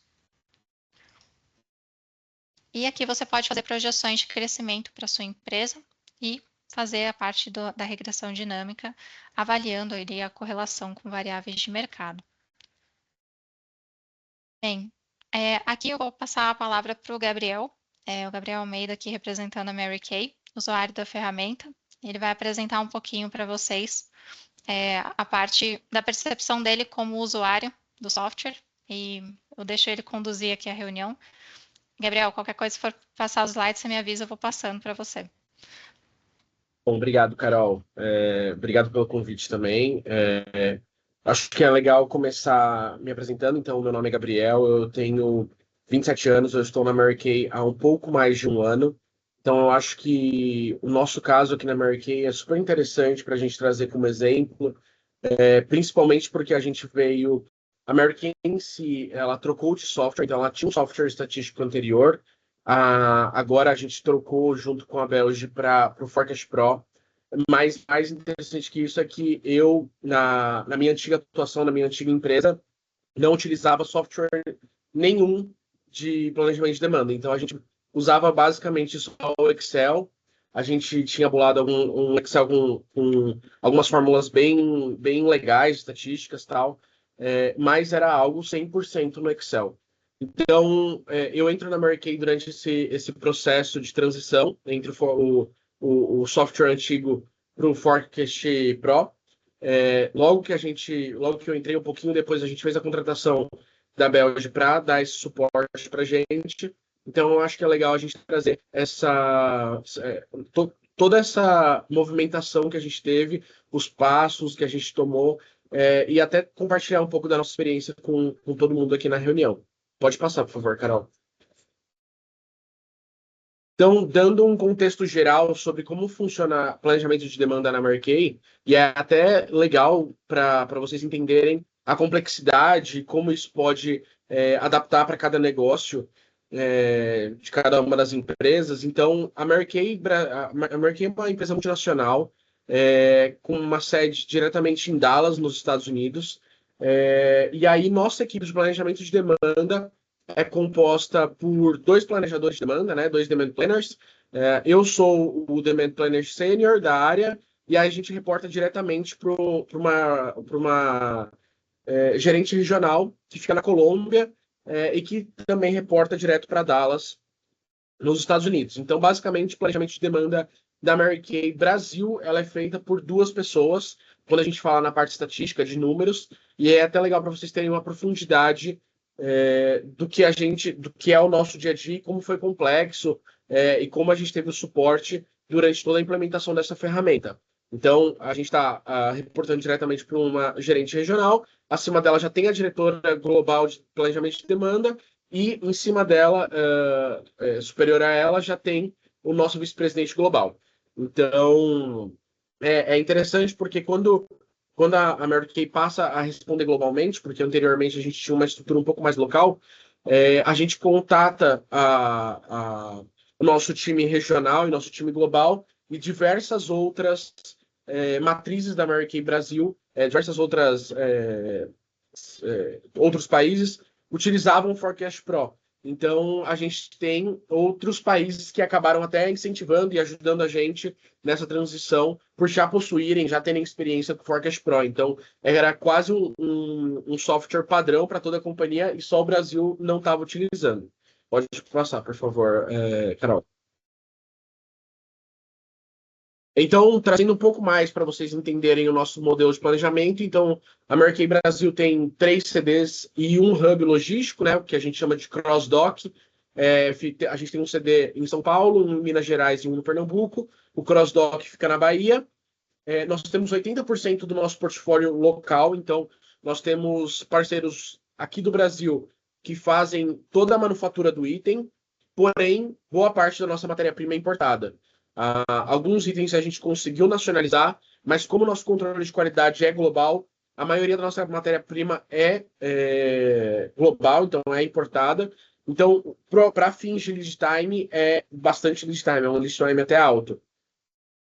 E aqui você pode fazer projeções de crescimento para a sua empresa e fazer a parte da regressão dinâmica, avaliando ali a correlação com variáveis de mercado. Bem, aqui eu vou passar a palavra para o Gabriel Almeida aqui representando a Mary Kay, usuário da ferramenta. Ele vai apresentar um pouquinho para vocês a parte da percepção dele como usuário do software e eu deixo ele conduzir aqui a reunião. Gabriel, qualquer coisa, se for passar os slides, você me avisa, eu vou passando para você. Bom, obrigado, Carol. Obrigado pelo convite também. Acho que é legal começar me apresentando. Então, meu nome é Gabriel, eu tenho 27 anos, eu estou na Mary Kay há um pouco mais de um ano. Então, eu acho que o nosso caso aqui na Mary Kay é super interessante para a gente trazer como exemplo, principalmente porque a gente veio... A Mary Kay em si, ela trocou de software, então ela tinha um software estatístico anterior, agora a gente trocou junto com a Belge para o Forecast Pro. Mas mais interessante que isso é que eu, na minha antiga atuação, na minha antiga empresa, não utilizava software nenhum de planejamento de demanda. Então a gente usava basicamente só o Excel. A gente tinha bolado um Excel com algumas fórmulas bem legais, estatísticas e tal, mas era algo 100% no Excel. Então, eu entro na Mary Kay durante esse processo de transição entre o software antigo para o Forecast Pro. Logo que eu entrei, um pouquinho depois, a gente fez a contratação da Belge para dar esse suporte para a gente. Então, eu acho que é legal a gente trazer toda essa movimentação que a gente teve, os passos que a gente tomou, e até compartilhar um pouco da nossa experiência com todo mundo aqui na reunião. Pode passar, por favor, Carol. Então, dando um contexto geral sobre como funciona planejamento de demanda na Mary Kay, e é até legal para vocês entenderem a complexidade, como isso pode adaptar para cada negócio de cada uma das empresas. Então, a Mary Kay é uma empresa multinacional com uma sede diretamente em Dallas, nos Estados Unidos. E aí, nossa equipe de planejamento de demanda é composta por 2 planejadores de demanda, né, 2 demand planners. Eu sou o demand planner sênior da área e aí a gente reporta diretamente para uma gerente regional que fica na Colômbia e que também reporta direto para Dallas, nos Estados Unidos. Então, basicamente, o planejamento de demanda da Mary Kay Brasil, ela é feita por 2 pessoas, quando a gente fala na parte estatística de números, e é até legal para vocês terem uma profundidade do que é o nosso dia a dia, como foi complexo e como a gente teve o suporte durante toda a implementação dessa ferramenta. Então, a gente está reportando diretamente para uma gerente regional, acima dela já tem a diretora global de planejamento de demanda, e em cima dela, superior a ela, já tem o nosso vice-presidente global. Então, é interessante porque quando a Mary Kay passa a responder globalmente, porque anteriormente a gente tinha uma estrutura um pouco mais local, a gente contata o nosso time regional e nosso time global e diversas outras matrizes da Mary Kay Brasil, diversas outros países utilizavam o Forecast Pro. Então, a gente tem outros países que acabaram até incentivando e ajudando a gente nessa transição por já possuírem, já terem experiência com o Forecast Pro. Então, era quase um software padrão para toda a companhia e só o Brasil não estava utilizando. Pode passar, por favor, Carol. Então, trazendo um pouco mais para vocês entenderem o nosso modelo de planejamento, então, a Marquei Brasil tem 3 CDs e um hub logístico, né, o que a gente chama de cross-dock. A gente tem um CD em São Paulo, um em Minas Gerais e um no Pernambuco. O cross-dock fica na Bahia. Nós temos 80% do nosso portfólio local, então, nós temos parceiros aqui do Brasil que fazem toda a manufatura do item, porém, boa parte da nossa matéria-prima é importada. Alguns itens a gente conseguiu nacionalizar, mas como o nosso controle de qualidade é global, a maioria da nossa matéria-prima é global, então é importada. Então, para fins de lead time, é bastante lead time, é um lead time até alto.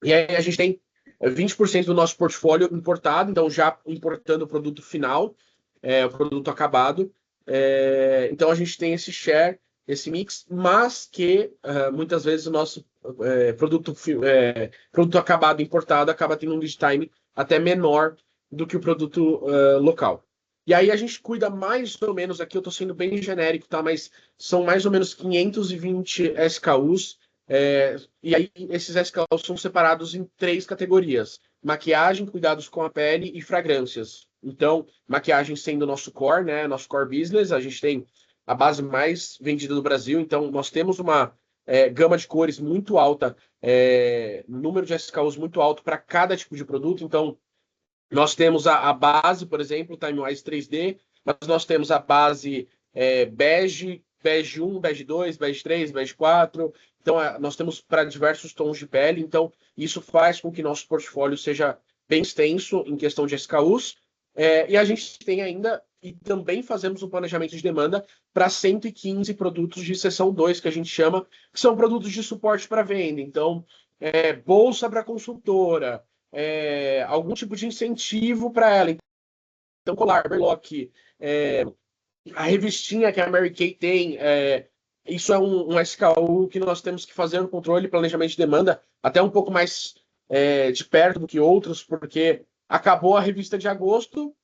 E aí a gente tem 20% do nosso portfólio importado, então já importando o produto final, o produto acabado. Então a gente tem esse share, esse mix, mas que muitas vezes o nosso produto acabado importado acaba tendo um lead time até menor do que o produto local. E aí a gente cuida mais ou menos, aqui eu estou sendo bem genérico, tá? Mas são mais ou menos 520 SKUs, e aí esses SKUs são separados em 3 categorias: maquiagem, cuidados com a pele e fragrâncias. Então, maquiagem sendo o nosso core, né? Nosso core business, a gente tem a base mais vendida do Brasil, então nós temos uma gama de cores muito alta, número de SKUs muito alto para cada tipo de produto. Então, nós temos a base, por exemplo, TimeWise 3D, mas nós temos a base bege, bege 1, bege 2, bege 3, bege 4. Então, nós temos para diversos tons de pele. Então, isso faz com que nosso portfólio seja bem extenso em questão de SKUs. E a gente tem ainda, e também fazemos um planejamento de demanda para 115 produtos de seção 2, que a gente chama, que são produtos de suporte para venda. Então, bolsa para consultora, algum tipo de incentivo para ela. Então, colar, berlock, a revistinha que a Mary Kay tem, isso é um SKU que nós temos que fazer no controle e planejamento de demanda até um pouco mais de perto do que outros, porque acabou a revista de agosto,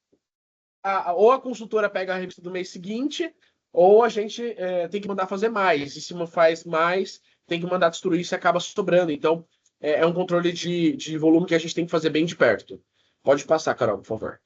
ou a consultora pega a revista do mês seguinte, ou a gente tem que mandar fazer mais. E se não faz mais, tem que mandar destruir se acaba sobrando. Então, é um controle de volume que a gente tem que fazer bem de perto. Pode passar, Carol, por favor.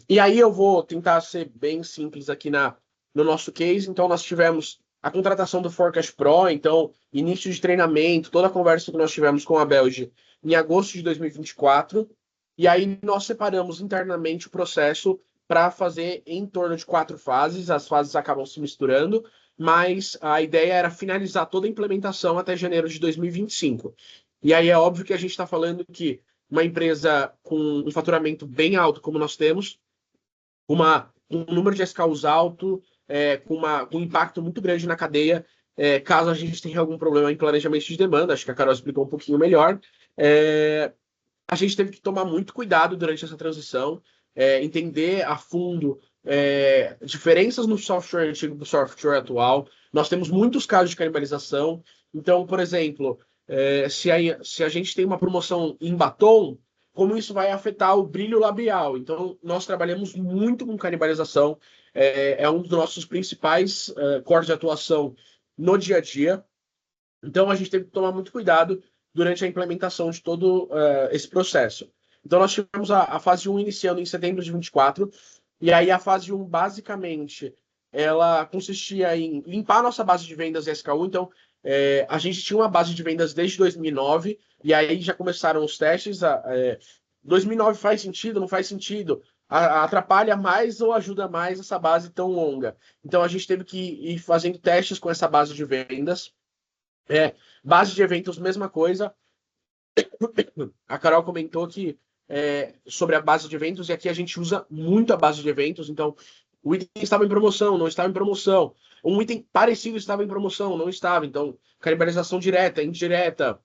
E aí eu vou tentar ser bem simples aqui no nosso case. Então, nós tivemos a contratação do Forecast Pro, então, início de treinamento, toda a conversa que nós tivemos com a Belge em agosto de 2024. E aí nós separamos internamente o processo para fazer em torno de 4 fases. As fases acabam se misturando, mas a ideia era finalizar toda a implementação até janeiro de 2025. E aí é óbvio que a gente está falando que uma empresa com um faturamento bem alto, como nós temos, um número de SKUs alto, com um impacto muito grande na cadeia, caso a gente tenha algum problema em planejamento de demanda, acho que a Carol explicou um pouquinho melhor, a gente teve que tomar muito cuidado durante essa transição, entender a fundo diferenças no software antigo do software atual. Nós temos muitos casos de canibalização. Então, por exemplo, se a gente tem uma promoção em batom, como isso vai afetar o brilho labial? Então, nós trabalhamos muito com canibalização. É um dos nossos principais cores de atuação no dia a dia. Então, a gente teve que tomar muito cuidado durante a implementação de todo esse processo. Então, nós tivemos a fase 1 iniciando em setembro de 24, e aí a fase 1, basicamente, ela consistia em limpar a nossa base de vendas SKU. Então, a gente tinha uma base de vendas desde 2009, e aí já começaram os testes. 2009 faz sentido, não faz sentido? Atrapalha mais ou ajuda mais essa base tão longa? Então, a gente teve que ir fazendo testes com essa base de vendas. Base de eventos, mesma coisa. A Carol comentou que sobre a base de eventos, e aqui a gente usa muito a base de eventos. Então, o item estava em promoção, não estava em promoção. Um item parecido estava em promoção, não estava. Então, canibalização direta, indireta,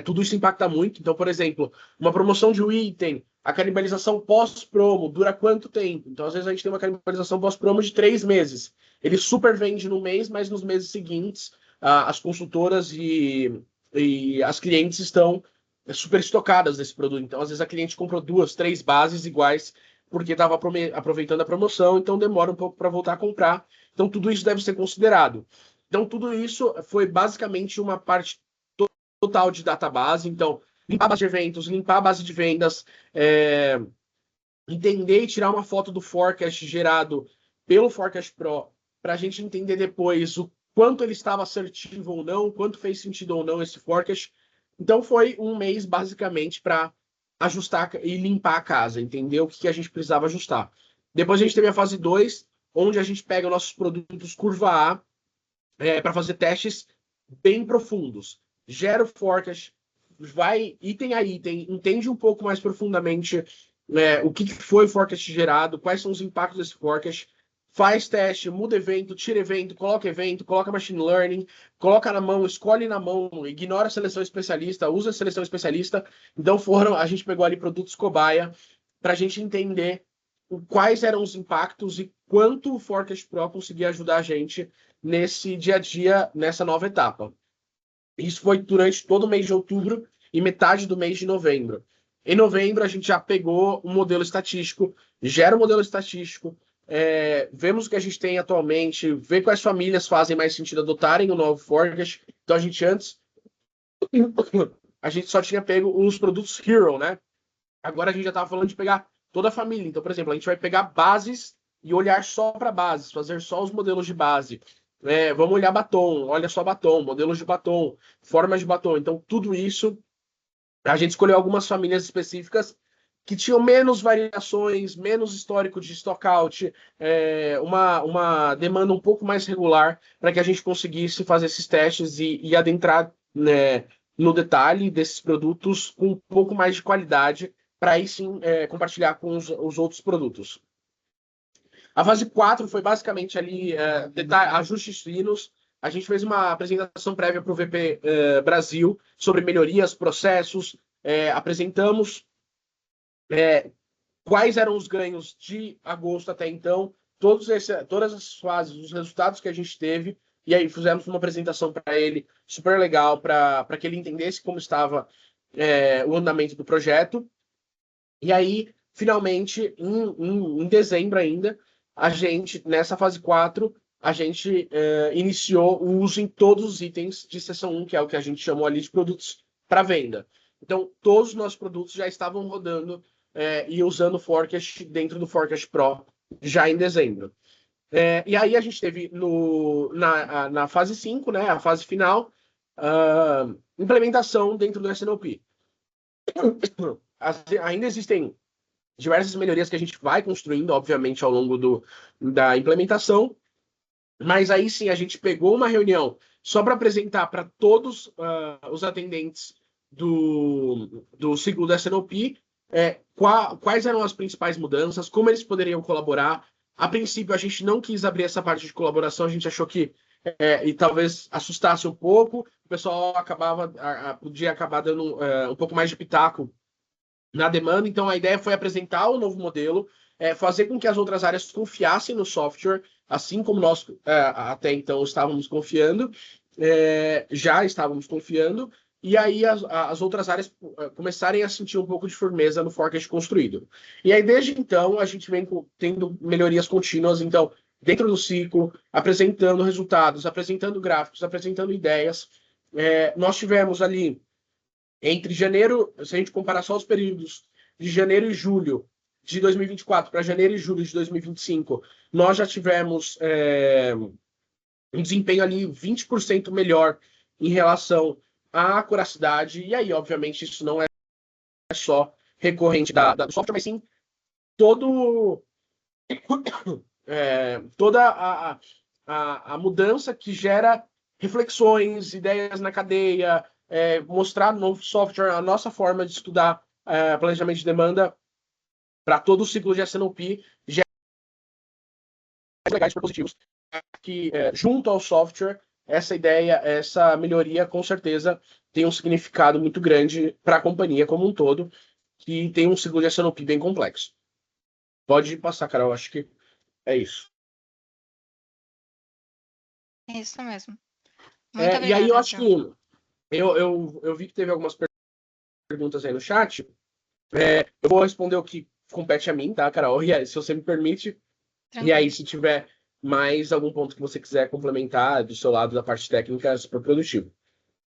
tudo isso impacta muito. Então, por exemplo, uma promoção de um item a canibalização pós-promo dura quanto tempo? Então, às vezes, a gente tem uma canibalização pós-promo de 3 meses. Ele super vende no mês, mas nos meses seguintes, as consultoras e as clientes estão super estocadas desse produto. Então, às vezes, a cliente comprou 2, 3 bases iguais porque estava aproveitando a promoção, então demora um pouco para voltar a comprar. Então, tudo isso deve ser considerado. Então, tudo isso foi basicamente uma parte total de database. Então, limpar a base de eventos, limpar a base de vendas, entender e tirar uma foto do forecast gerado pelo Forecast Pro para a gente entender depois o quanto ele estava assertivo ou não, quanto fez sentido ou não esse forecast. Então, foi um mês basicamente para ajustar e limpar a casa, entender o que a gente precisava ajustar. Depois a gente teve a fase 2, onde a gente pega nossos produtos curva A para fazer testes bem profundos. Gera o forecast, vai item a item, entende um pouco mais profundamente o que foi o forecast gerado, quais são os impactos desse forecast, faz teste, muda evento, tira evento, coloca machine learning, coloca na mão, escolhe na mão, ignora a seleção especialista, usa a seleção especialista. Então a gente pegou ali produtos cobaia para a gente entender quais eram os impactos e quanto o Forecast Pro conseguia ajudar a gente nesse dia a dia, nessa nova etapa. Isso foi durante todo o mês de outubro e metade do mês de novembro. Em novembro, a gente já pegou um modelo estatístico, gera um modelo estatístico, vemos o que a gente tem atualmente, vê quais famílias fazem mais sentido adotarem o novo forecast. Então, a gente só tinha pego os produtos Hero, né? Agora a gente já estava falando de pegar toda a família. Então, por exemplo, a gente vai pegar bases e olhar só para bases, fazer só os modelos de base. Vamos olhar batom, olha só batom, modelos de batom, formas de batom. Então, tudo isso, a gente escolheu algumas famílias específicas que tinham menos variações, menos histórico de stockout, uma demanda um pouco mais regular para que a gente conseguisse fazer esses testes e adentrar, né, no detalhe desses produtos com um pouco mais de qualidade, para aí sim compartilhar com os outros produtos. A fase 4 foi basicamente ali ajustes finos. A gente fez uma apresentação prévia para o VP Brasil sobre melhorias, processos, apresentamos quais eram os ganhos de agosto até então, todas as fases, os resultados que a gente teve, e aí fizemos uma apresentação para ele super legal, para que ele entendesse como estava o andamento do projeto. E aí, finalmente, em dezembro ainda, a gente, nessa fase 4, a gente iniciou o uso em todos os itens de seção 1, que é o que a gente chamou ali de produtos para venda. Então, todos os nossos produtos já estavam rodando e usando o Forecast dentro do Forecast Pro já em dezembro. E aí a gente teve na fase 5, né, a fase final, implementação dentro do SNOP. Ainda existem diversas melhorias que a gente vai construindo, obviamente, ao longo da implementação, mas aí sim a gente pegou uma reunião só para apresentar para todos os atendentes do ciclo da SNOP quais eram as principais mudanças, como eles poderiam colaborar. A princípio, a gente não quis abrir essa parte de colaboração, a gente achou que e talvez assustasse um pouco, o pessoal podia acabar dando um pouco mais de pitaco na demanda. Então, a ideia foi apresentar o novo modelo, fazer com que as outras áreas confiassem no software, assim como nós até então estávamos confiando, já estávamos confiando, e aí as outras áreas começarem a sentir um pouco de firmeza no forecast construído. E aí, desde então, a gente vem tendo melhorias contínuas, então, dentro do ciclo, apresentando resultados, apresentando gráficos, apresentando ideias. Nós tivemos ali, entre janeiro, se a gente comparar só os períodos de janeiro e julho de 2024 para janeiro e julho de 2025, nós já tivemos um desempenho ali 20% melhor em relação à acuracidade. E aí, obviamente, isso não é só recorrente do software, mas sim toda a mudança que gera reflexões, ideias na cadeia, mostrar no novo software a nossa forma de estudar planejamento de demanda para todo o ciclo de SNOP, gera legais propositivos que, junto ao software, essa ideia, essa melhoria, com certeza, tem um significado muito grande para a companhia como um todo. que tem um ciclo de S&OP bem complexo. Pode passar, Carol, acho que é isso. É isso mesmo. Muito E aí eu obrigada, acho Gil. que eu vi que teve algumas perguntas aí no chat. Eu vou responder o que compete a mim, tá, Carol? E aí, se você me permite, e aí, Tranquilo. se tiver mais algum ponto que você quiser complementar do seu lado da parte técnica, é super produtivo.